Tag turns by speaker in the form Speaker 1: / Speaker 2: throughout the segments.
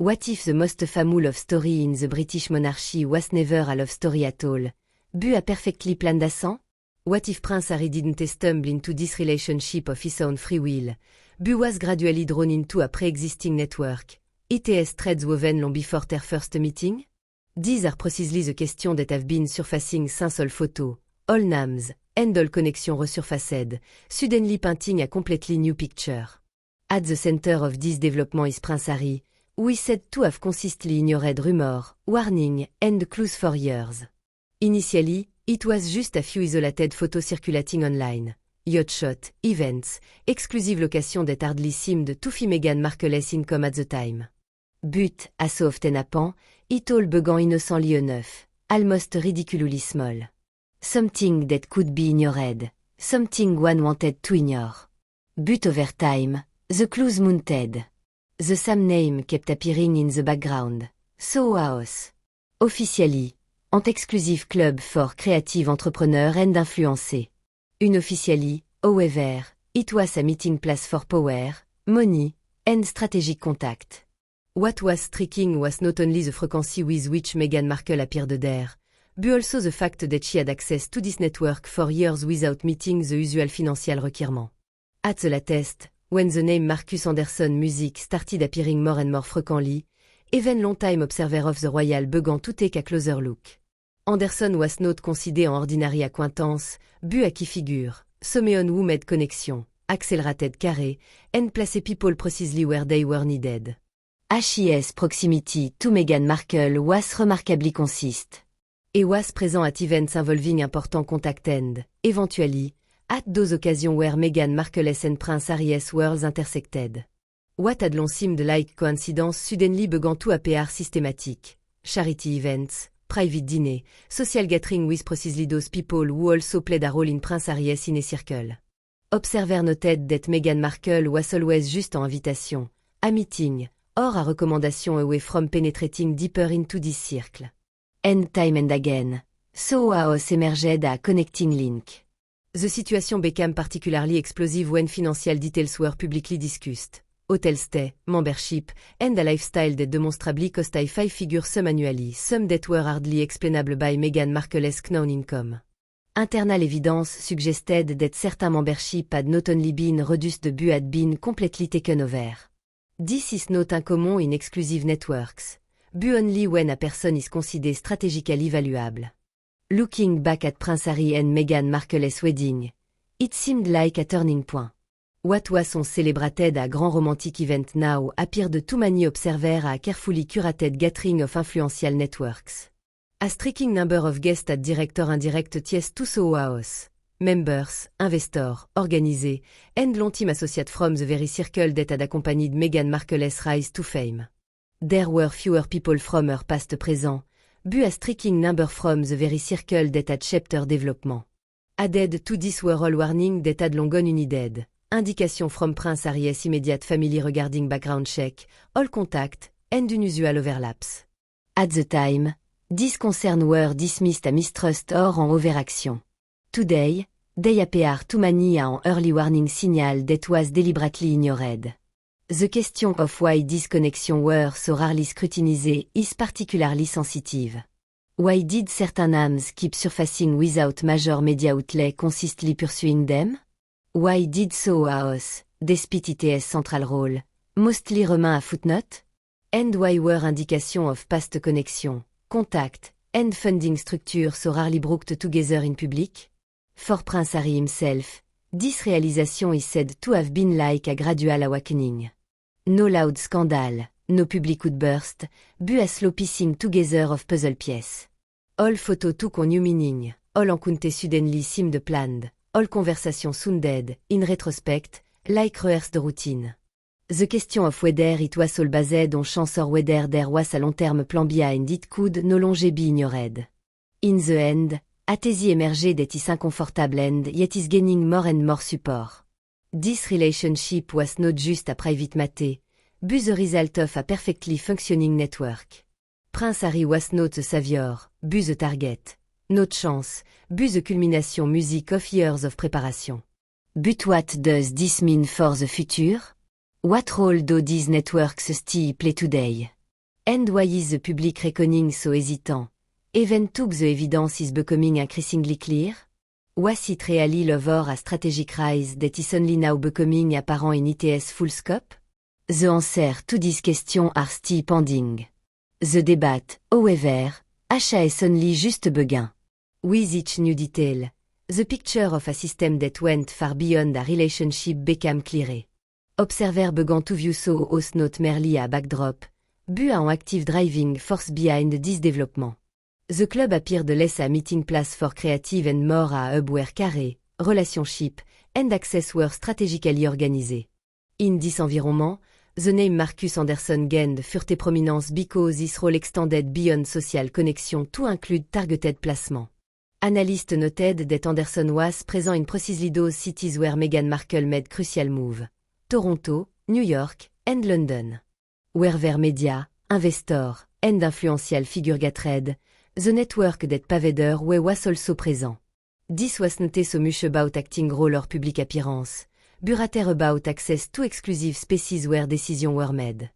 Speaker 1: What if the most famous love story in the British monarchy was never a love story at all? Bu a perfectly planned assent? What if Prince Harry didn't stumble into this relationship of his own free will? Bu was gradually drawn into a pre-existing network. ETS threads woven long before their first meeting? These are precisely the questions that have been surfacing since all photo, all names, and all connection resurfaced, suddenly painting a completely new picture. At the center of this development is Prince Harry, who is said to have consistently ignored rumor, warning, and clues for years. Initially, it was just a few isolated photos circulating online. Yacht shot, events, exclusive locations that hardly seemed to fit Meghan Markle's income at the time. But, as so often happens, it all began innocently enough, almost ridiculously small. Something that could be ignored, something one wanted to ignore. But over time, the clues mounted. The same name kept appearing in the background. Soho House. Officially, an exclusive club for creative entrepreneurs and influencers. Unofficially, however, it was a meeting place for power, money, and strategic contact. What was striking was not only the frequency with which Meghan Markle appeared there, but also the fact that she had access to this network for years without meeting the usual financial requirement. At the latest, when the name Marcus Anderson music started appearing more and more frequently, even long-time observers of the royal began to take a closer look. Anderson was not considered an ordinary acquaintance, but a key figure, someone who made connection, accelerated carry, and placed people precisely where they were needed. HIS proximity to Meghan Markle was remarkably consistent. He was present at events involving important contact and, eventually, at those occasions where Meghan Markle's and Prince Harry's worlds intersected. What had long seemed like coincidence suddenly began to appear systematic. Charity events, private dinner, social gathering with precisely those people who also played a role in Prince Harry's inner circle. Observers noted that Meghan Markle was always just an invitation, a meeting, or a recommendation away from penetrating deeper into this circle. And time and again, Soho House emerged a connecting link. The situation became particularly explosive when financial details were publicly discussed. Hotel stay, membership, and a lifestyle that demonstrably cost a five-figure sum annually, some that were hardly explainable by Meghan Markle's known income. Internal evidence suggested that certain membership had not only been reduced but had been completely taken over. This is not uncommon in exclusive networks, but only when a person is considered strategically valuable. Looking back at Prince Harry and Meghan Markle's wedding, it seemed like a turning point. What was once celebrated a grand romantic event now appeared to many observers a carefully curated gathering of influential networks. A striking number of guests at direct or indirect ties to Soho House. Members, investors, organizers, and long-time associates from the very circle that had accompanied Meghan Markle's rise to fame. There were fewer people from her past present, but a striking number from the very circle that had shaped her development. Added to this were all warnings that had long gone unheeded. Indication from Prince Harry's immediate family regarding background check, all contact, and unusual overlaps. At the time, these concerns were dismissed as mistrust or an overaction. Today, they appear to many as an early warning signal that was deliberately ignored. The question of why these connections were so rarely scrutinized is particularly sensitive. Why did certain names keep surfacing without major media outlets consistently pursuing them? Why did Soho House, despite its central role, mostly remain a footnote? And why were indications of past connection, contact, and funding structure so rarely brought together in public? For Prince Harry himself, this realization is said to have been like a gradual awakening. No loud scandal, no public outburst, but a slow piecing together of puzzle pieces. All photos took on new meaning, all encounter suddenly seemed planned, all conversations sounded, in retrospect, like rehearsed routine. The question of whether it was all based on chance or whether there was a long-term plan behind it could no longer be ignored. In the end, a thesis emerged that is uncomfortable and yet is gaining more and more support. This relationship was not just a private matter, but the result of a perfectly functioning network. Prince Harry was not the savior, but the target. Not chance, but the culmination music of years of preparation. But what does this mean for the future? What role do these networks still play today? And why is the public reckoning so hesitant? Even though the evidence is becoming increasingly clear? Was it really over a strategic rise that is only now becoming apparent in its full scope? The answer to these questions are still pending. The debate, however, has only just begun. With each new detail, the picture of a system that went far beyond a relationship became clearer. Observer began to view so as not merely a backdrop, but an active driving force behind this development. The club appeared less a meeting place for creative and more a hub where care, relationship, and access were strategically organized. In this environment, the name Marcus Anderson gained further prominence because his role extended beyond social connection to include targeted placement. Analysts noted that Anderson was present in precisely those cities where Meghan Markle made crucial moves: Toronto, New York, and London. Wherever media, investor, and influential figure gathered, the network that paved her way was also present. This was not so much about acting role or public appearance, but rather about access to exclusive spaces where decisions were made.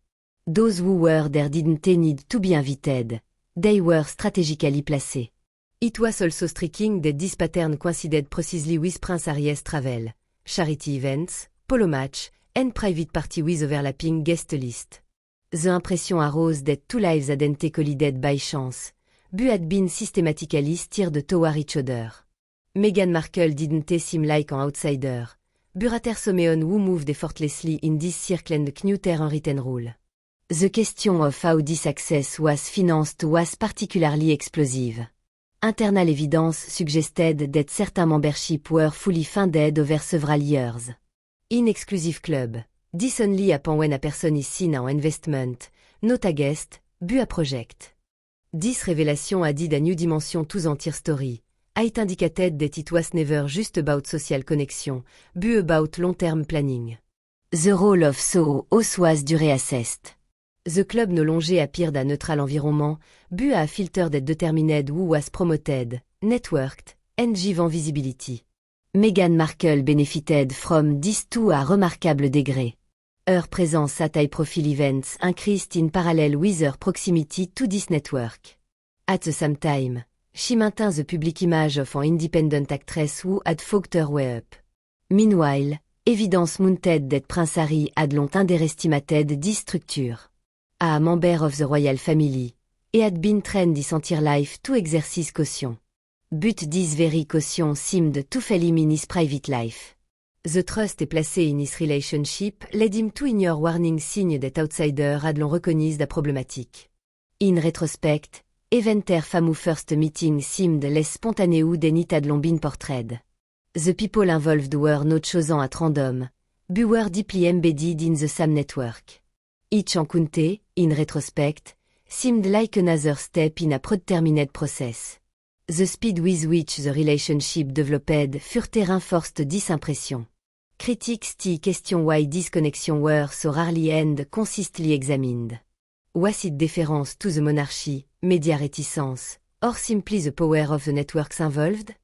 Speaker 1: Those who were there didn't need to be invited, they were strategically placed. It was also striking that this pattern coincided precisely with Prince Harry's travel, charity events, polo match, and private party with overlapping guest list. The impression arose that two lives hadn't collided by chance, but had been systematically steered toward each other. Meghan Markle didn't seem like an outsider, but rather someone who moved effortlessly in this circle and knew her unwritten rule. The question of how this access was financed was particularly explosive. Internal evidence suggested that certain memberships were fully funded over several years. In exclusive club, this only happens when a person is seen an investment, not a guest, but a project. This revelation added a new dimension to the entire story. It indicated that it was never just about social connection, but about long-term planning. The role of Soho House was duly assessed. The club no longer appeared a neutral environment, but a filter that determined who was promoted, networked, and given visibility. Meghan Markle benefited from this to a remarkable degree. Her presence at high-profile events increased in parallel with her proximity to this network. At the same time, she maintained the public image of an independent actress who had fogged her way up. Meanwhile, evidence mounted that Prince Harry had long underestimated this structure. A member of the royal family, he had been trained his entire life to exercise caution. But this very caution seemed to fail him in his private life. The trust placed in his relationship led him to ignore warning signs that outsiders had long recognized as problematic. In retrospect, even their famous first meeting seemed less spontaneous than it had long been portrayed. The people involved were not chosen at random, but were deeply embedded in the same network. Each encounter, in retrospect, seemed like another step in a predetermined process. The speed with which the relationship developed further reinforced this impression. Critics still question why these connections were so rarely and consistently examined. Was it deference to the monarchy, media reticence, or simply the power of the networks involved?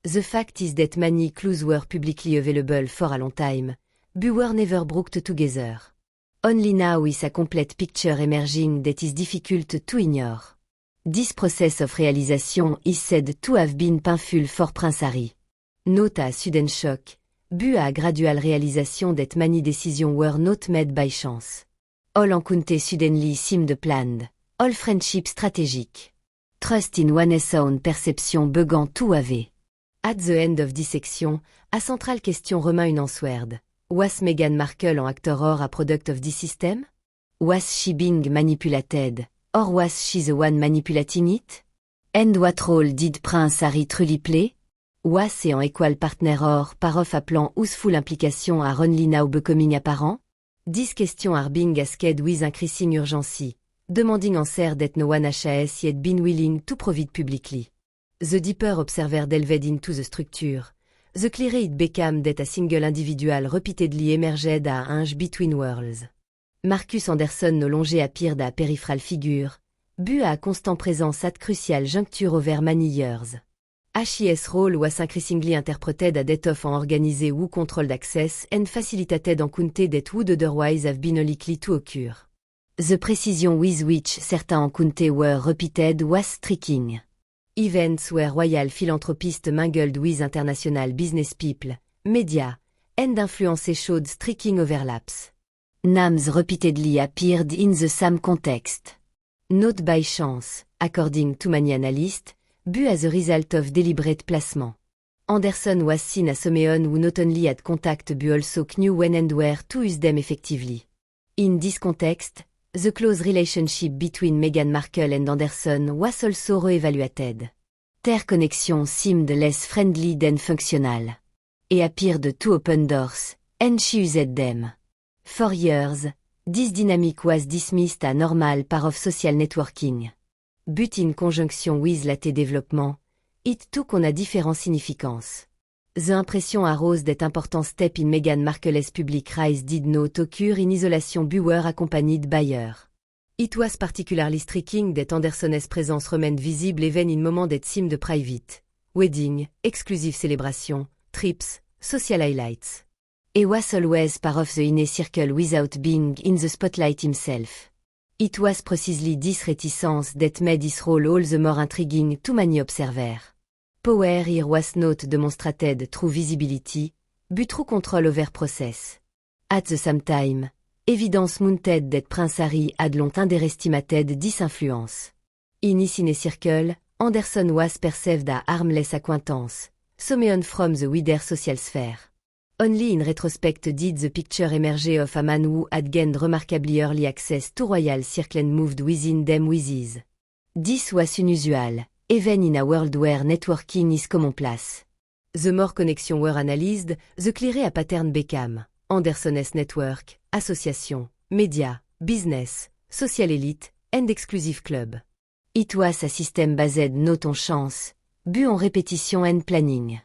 Speaker 1: The fact is that many clues were publicly available for a long time, but were never brought together. Only now is a complete picture emerging that is difficult to ignore. This process of realization is said to have been painful for Prince Harry. Not a sudden shock, but a gradual realization that many decisions were not made by chance. All encounters suddenly seemed planned, all friendships strategic. Trust in one's own perception began to have. At the end of this section, a central question remain unanswered. Was Meghan Markle an actor or a product of this system? Was she being manipulated, or was she the one manipulating it? And what role did Prince Harry truly play? Was he an equal partner or part of a plan whose full implication are only now becoming apparent? These questions are being asked with increasing urgency, demanding answers that no one has yet been willing to provide publicly. The deeper observer delved into the structure, the clearer it became that a single individual repeatedly emerged a hinge between worlds. Marcus Anderson no longer appeared a peripheral figure, but a constant presence at crucial juncture over many years. His role was increasingly interpreted as that of an organized who controlled access and facilitated encounter that would otherwise have been unlikely to occur. The precision with which certain encounters were repeated was striking. Events where royal philanthropists mingled with international business people, media, and influencers showed striking overlaps. Names repeatedly appeared in the same context. Not by chance, according to many analysts, but as a result of deliberate placement. Anderson was seen as someone who not only had contact but also knew when and where to use them effectively. In this context, the close relationship between Meghan Markle and Anderson was also re-evaluated. Their connection seemed less friendly than functional. It appeared to open doors, and she used them. For years, this dynamic was dismissed as normal part of social networking. But in conjunction with latte development, it took on a different significance. The impression arose that important step in Meghan Markle's public rise did not occur in isolation but were accompanied by her. It was particularly striking that Anderson's presence remained visible even in moments that seemed private. Wedding, exclusive celebration, trips, social highlights. He was always part of the inner circle without being in the spotlight himself. It was precisely this reticence that made his role all the more intriguing to many observers. Power here was not demonstrated through visibility, but through control over process. At the same time, evidence mounted that Prince Harry had long underestimated this influence. In his inner circle, Anderson was perceived as harmless acquaintance, someone from the wider social sphere. Only in retrospect did the picture emerge of a man who had gained remarkably early access to royal circle and moved within them with ease. This was unusual, even in a world where networking is commonplace. The more connections were analyzed, the clearer a pattern became. Anderson's network, association, media, business, social elite, and exclusive club. It was a system based not on chance, but on repetition and planning.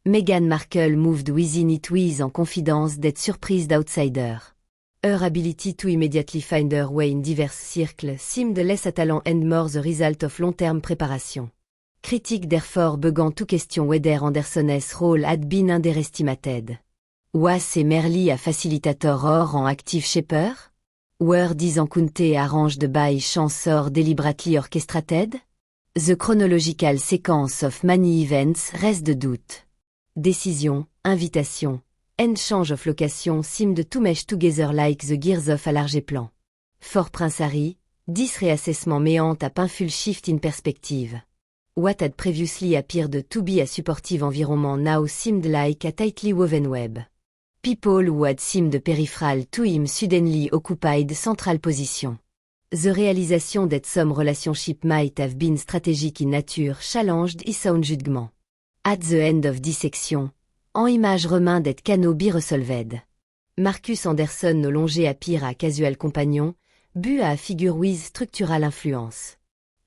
Speaker 1: Meghan Markle moved within it with en confidence that surprised outsider. Her ability to immediately find her way in diverse circles seemed less a talent and more the result of long-term preparation. Critics therefore began to question whether Anderson's role had been underestimated. Was he merely a facilitator or an active shaper? Were these encounters arranged by chance or deliberately orchestrated? The chronological sequence of many events raised doubt. Décision, invitation, and change of location seemed to mesh together like the gears of a large plan. For Prince Harry, this reassessment meant a painful shift in perspective. What had previously appeared to be a supportive environment now seemed like a tightly woven web. People who had seemed peripheral to him suddenly occupied central position. The realization that some relationship might have been strategic in nature challenged his sound judgment. At the end of this section, en image remain that cannot be resolved. Marcus Anderson no longer appear a casual compagnon, but a figure with structural influence.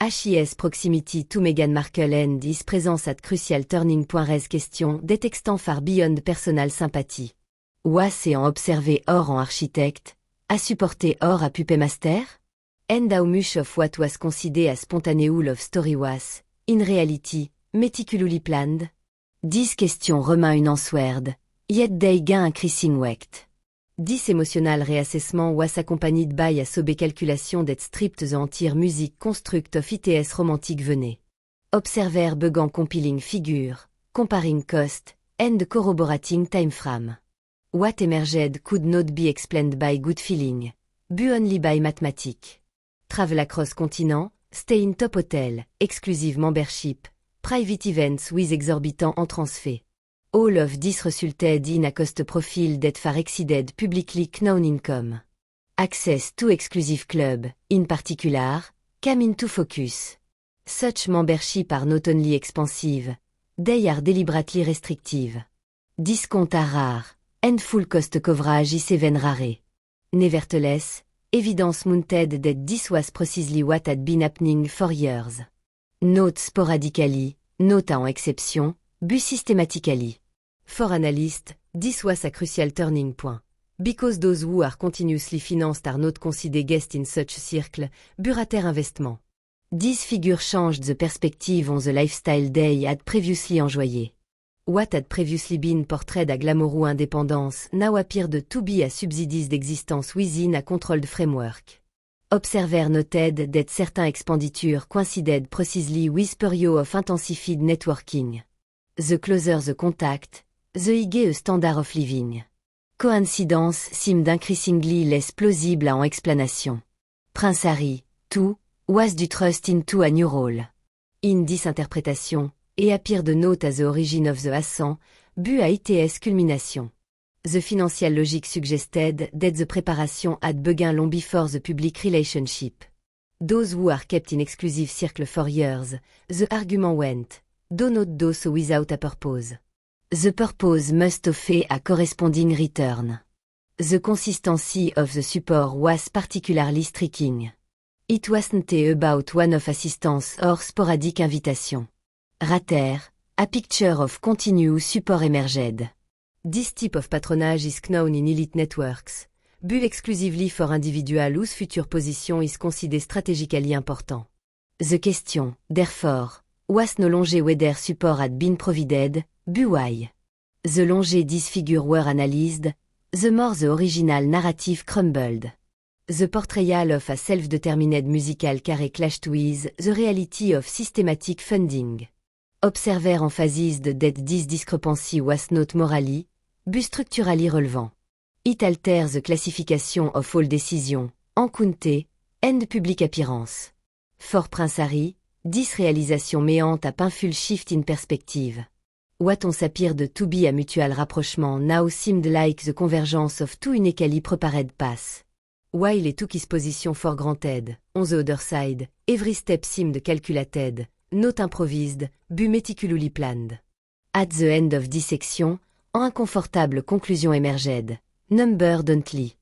Speaker 1: His proximity to Meghan Markle and his presence at crucial turning point raise question that extend far beyond personal sympathy. Was he en observer or en architecte, a supporter or a puppet master? And how much of what was considered a spontaneous love story was, in reality, meticulously planned? This question remain unanswered, yet they gain increasing weight. This emotional reassessment was accompanied by a sober calculation that stripped the entire music construct of its romantic venet. Observer began compiling figure, comparing cost, and corroborating time frame. What emerged could not be explained by good feeling, but only by mathematics. Travel across continent, stay in top hotel, exclusive membership, private events with exorbitant entrance fee. All of this resulted in a cost profile that far exceeded publicly known income. Access to exclusive club, in particular, came into focus. Such membership are not only expensive, they are deliberately restrictive. Discounts are rare, and full cost coverage is even rare. Nevertheless, evidence mounted that this was precisely what had been happening for years. Not sporadically, not en exception, but systematically. For analysts, this was a crucial turning point. Because those who are continuously financed are not considered guests in such circle, but rather investment. This figure changed the perspective on the lifestyle they had previously enjoyed. What had previously been portrayed a glamourous independence now appeared to be a subsidized existence within a controlled framework. Observer noted that certain expenditure coincided precisely with period of intensified networking. The closer the contact, the higher a standard of living. Coincidence seemed increasingly less plausible en explanation. Prince Harry, too, was du trust into a new role. In this interpretation, et appeared the note as the origin of the ascent, bu à its culmination. The financial logic suggested that the preparation had begun long before the public relationship. Those who are kept in exclusive circle for years, the argument went, do not do so without a purpose. The purpose must offer a corresponding return. The consistency of the support was particularly striking. It wasn't about one-off assistance or sporadic invitation. Rather, a picture of continuous support emerged. This type of patronage is known in elite networks, built exclusively for individual whose future position is considered strategically important. The question, therefore, was no longer whether support had been provided, but why. The longer these figures were analyzed, the more the original narrative crumbled. The portrayal of a self-determined musical career clashed with the reality of systematic funding. Observer emphasized that this discrepancy was not morally, but structurally relevant. It alters the classification of all decisions, en county, and public appearance. For Prince Harry, this realisation meant a painful shift in perspective. What once appeared to be a mutual rapprochement now seemed like the convergence of two uniquely prepared paths. While he took his position for granted, on the other side, every step seemed calculated, not improvised, but meticulously planned. At the end of this section, an inconfortable conclusion emerged. Number Duntley.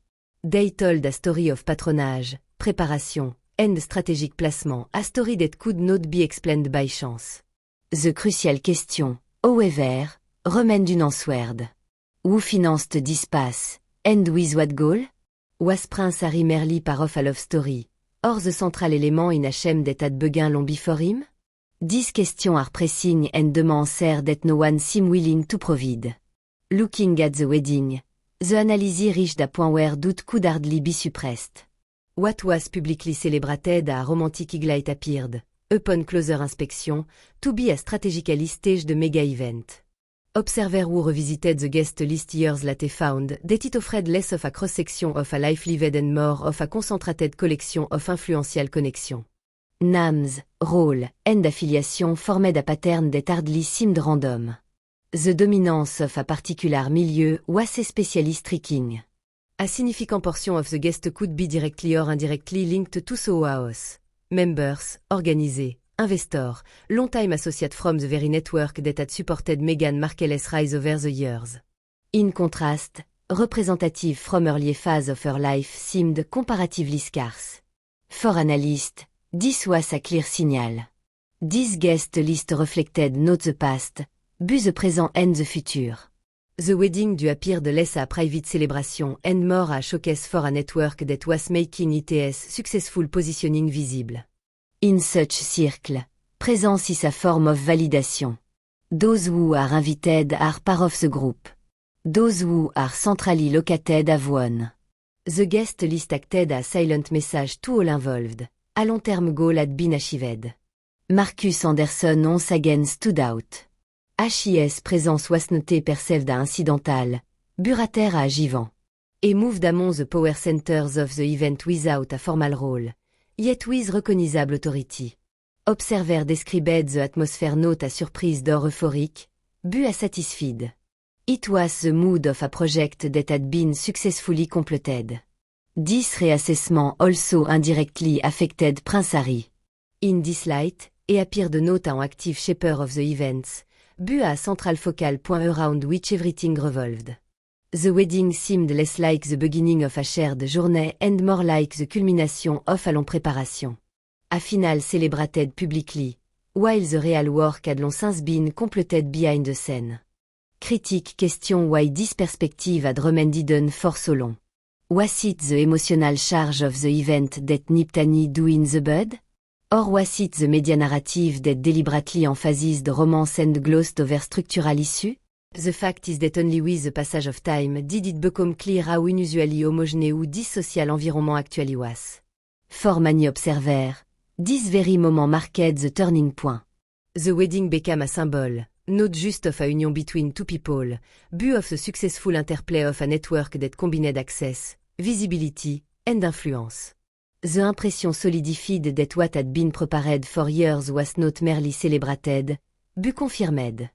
Speaker 1: They told a story of patronage, preparation, and strategic placement, a story that could not be explained by chance. The crucial question, however, remained unanswered. Who financed this path, and with what goal? Was Prince Harry merely part of a love story, or the central element in a shame that had begun long before him? These questions are pressing and demand answers that no one seemed willing to provide. Looking at the wedding, the analysis reached a point where doubt could hardly be suppressed. What was publicly celebrated a romantic highlight appeared, upon closer inspection, to be a strategically staged mega-event. Observer who revisited the guest list years later found that it offered less of a cross-section of a life lived and more of a concentrated collection of influential connections. Names, role, and affiliation formed a pattern that hardly seemed random. The dominance of a particular milieu was especially striking. A significant portion of the guest could be directly or indirectly linked to Soho House. Members, organisés, investors, long-time associates from the very network that had supported Meghan Markle's rise over the years. In contrast, representative from early phase of her life seemed comparatively scarce. For analysts, this was a clear signal. This guest list reflected not the past, but the present and the future. The wedding du appeared less a private celebration and more a showcase for a network that was making its successful positioning visible. In such circle, presence is a form of validation. Those who are invited are part of the group. Those who are centrally located have won. The guest list acted a silent message to all involved. A long-term goal had been achieved. Marcus Anderson once again stood out. HIS presence was not perceived as incidental, burater à agivant. He moved among the power centers of the event without a formal role, yet with recognizable authority. Observer described the atmosphere not a surprised or euphoric, but a satisfied. It was the mood of a project that had been successfully completed. This reassessment also indirectly affected Prince Harry. In this light, he appeared not an active shaper of the events, but a central focal point around which everything revolved. The wedding seemed less like the beginning of a shared journey and more like the culmination of a long preparation. A final celebrated publicly, while the real work had long since been completed behind the scene. Critique question why this perspective had remained hidden for so long. Was it the emotional charge of the event that nipped Annie in the bud? Or was it the media narrative that deliberately emphasized romance and glossed over structural issue? The fact is that only with the passage of time did it become clear how unusually homogeneous this social environment actually was. For many observer, this very moment marked the turning point. The wedding became a symbol, not just of a union between two people, but of the successful interplay of a network that combined access, visibility, and influence. The impression solidified that what had been prepared for years was not merely celebrated, but confirmed.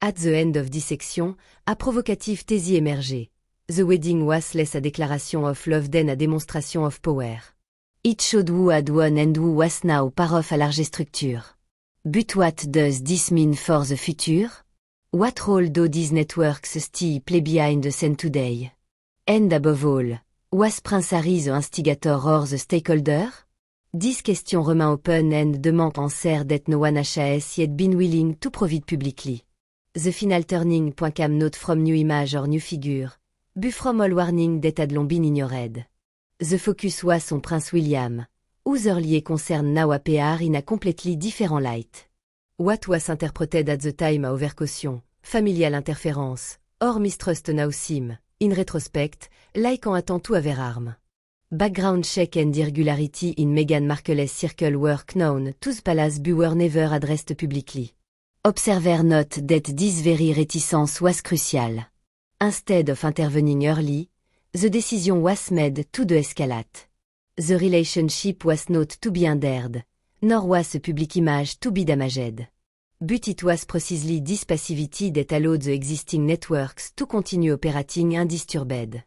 Speaker 1: At the end of this section, a provocative thesis emerged. The wedding was less a declaration of love than a demonstration of power. It showed who had won and who was now part of a larger structure. But what does this mean for the future? What role do these networks still play behind the scene today? And above all, was Prince Harry the instigator or the stakeholder? This question remain open and demand answer that no one has yet been willing to provide publicly. The final turning point came not from new image or new figure, but from all warning that had long been ignored. The focus was on Prince William, whose early concern now appear in a completely different light. What was interpreted at the time a overcaution, familial interference, or mistrust now seem, in retrospect, like on attend to haver harm. Background check and irregularity in Meghan Markle's circle were known to the palace but were never addressed publicly. Observer note that this very reticence was crucial. Instead of intervening early, the decision was made to de-escalate. The relationship was not to be hindered, nor was the public image to be damaged. But it was precisely this passivity that allowed the existing networks to continue operating undisturbed.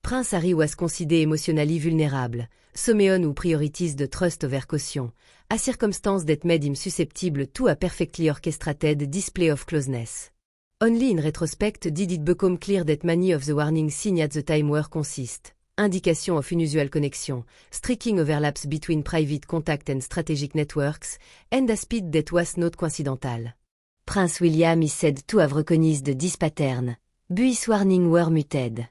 Speaker 1: Prince Harry was considered emotionally vulnerable, someone who prioritized the trust over caution, a circumstance that made him susceptible to a perfectly orchestrated display of closeness. Only in retrospect did it become clear that many of the warning signs at the time were consist. Indication of unusual connection, striking overlaps between private contact and strategic networks, and a speed that was not coincidental. Prince William is said to have recognized this pattern, but his warnings were muted.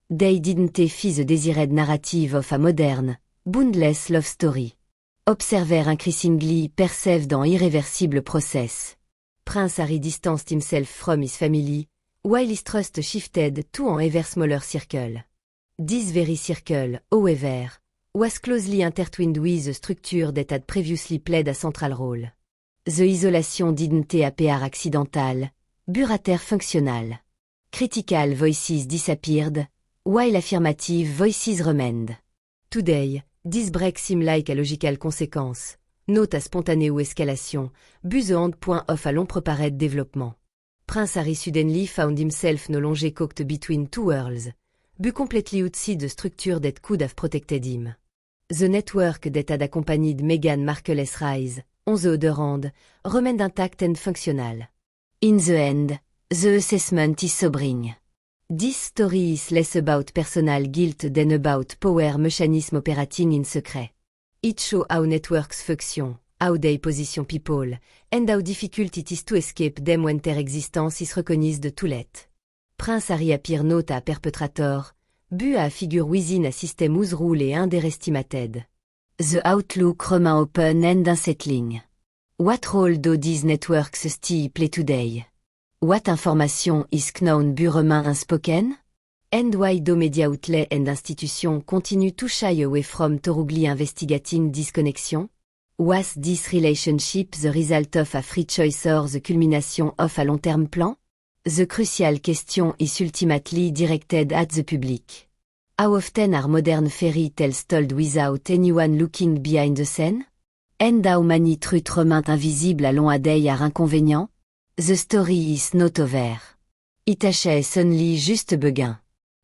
Speaker 1: They didn't fit the desired narrative of a modern, boundless love story. Observer increasingly perceived an irreversible process. Prince Harry distanced himself from his family, while his trust shifted to an ever smaller circle. This very circle, however, was closely intertwined with the structure that had previously played a central role. The isolation didn't appear accidental, but rather functional. Critical voices disappeared, while affirmative voices remained. Today, this break seemed like a logical consequence, not a spontaneous escalation, but the end point of a long prepared development. Prince Harry suddenly found himself no longer caught between two worlds, but completely outside the structure that could have protected him. The network that had accompanied Meghan Markle's rise, on the other hand, remained intact and functional. In the end, the assessment is sobering. This story is less about personal guilt than about power mechanism operating in secret. It shows how networks function, how they position people, and how difficult it is to escape them when their existence is recognized too late. Prince Harry appear not a perpetrator, but a figure within a system whose rule est underestimated. The outlook remains open and unsettling. What role do these networks still play today? What information is known but remains unspoken? And why do media outlets and institutions continue to shy away from thoroughly investigating this connection? Was this relationship the result of a free choice or the culmination of a long-term plan? The crucial question is ultimately directed at the public. How often are modern fairy tales told without anyone looking behind the scene? And how many truths remain invisible along a day are inconvenient? The story is not over. It has only just begun.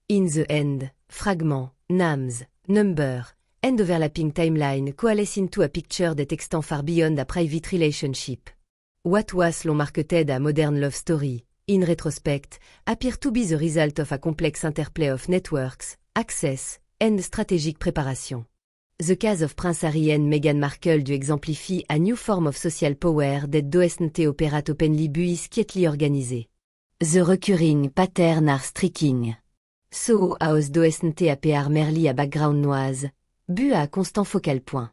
Speaker 1: In the end, fragments, names, number, and overlapping timeline coalesce into a picture that extends far beyond a private relationship. What was long marketed a modern love story, in retrospect, appear to be the result of a complex interplay of networks, access, and strategic preparation. The case of Prince Harry and Meghan Markle do exemplify a new form of social power that doesn't operate openly but is quietly organized. The recurring patterns are striking. So house doesn't appear merely a background noise, but a constant focal point.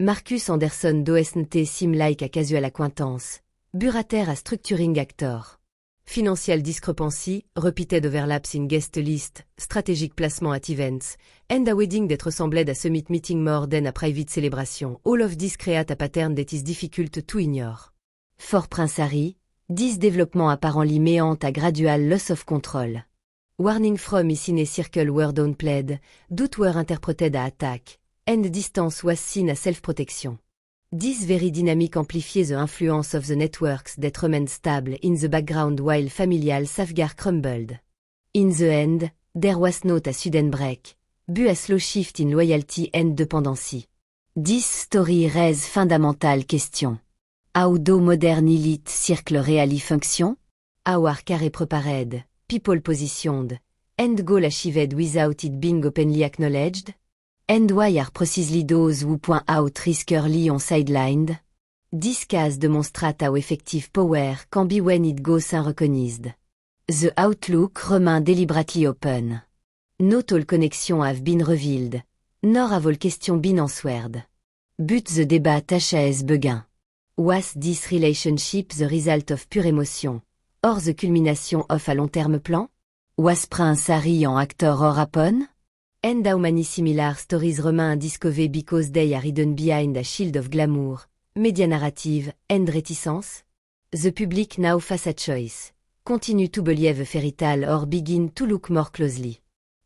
Speaker 1: Marcus Anderson doesn't seem like a casual acquaintance, but rather a structuring actor. Financial discrepancy, repeated overlaps in guest list, strategic placement at events, and a wedding that resembled a summit meeting more than a private celebration, all of this create a pattern that is difficult to ignore. For Prince Harry, this development apparently meant a gradual loss of control. Warning from his inner circle were downplayed, doubt were interpreted as attack, and distance was seen as self-protection. This very dynamic amplifies the influence of the networks that remained stable in the background while familial safeguard crumbled. In the end, there was not a sudden break, but a slow shift in loyalty and dependency. This story raises fundamental questions. How do modern elite circle really function? How are care prepared, people positioned, and goal achieved without it being openly acknowledged? And why are precisely those who point out risk early on sidelined? This case demonstrate how effective power can be when it goes unrecognized. The outlook remains deliberately open. Not all connections have been revealed, nor have all questions been answered. But the debate has begun. Was this relationship the result of pure emotion, or the culmination of a long-term plan? Was Prince Harry an actor or a pawn? And how many similar stories remain undiscovered because they are hidden behind a shield of glamour, media narrative, and reticence? The public now face a choice. Continue to believe a fairy tale or begin to look more closely.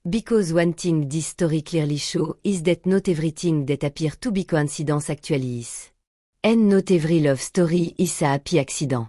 Speaker 1: Because one thing this story clearly shows is that not everything that appears to be coincidence actually is. And not every love story is a happy accident.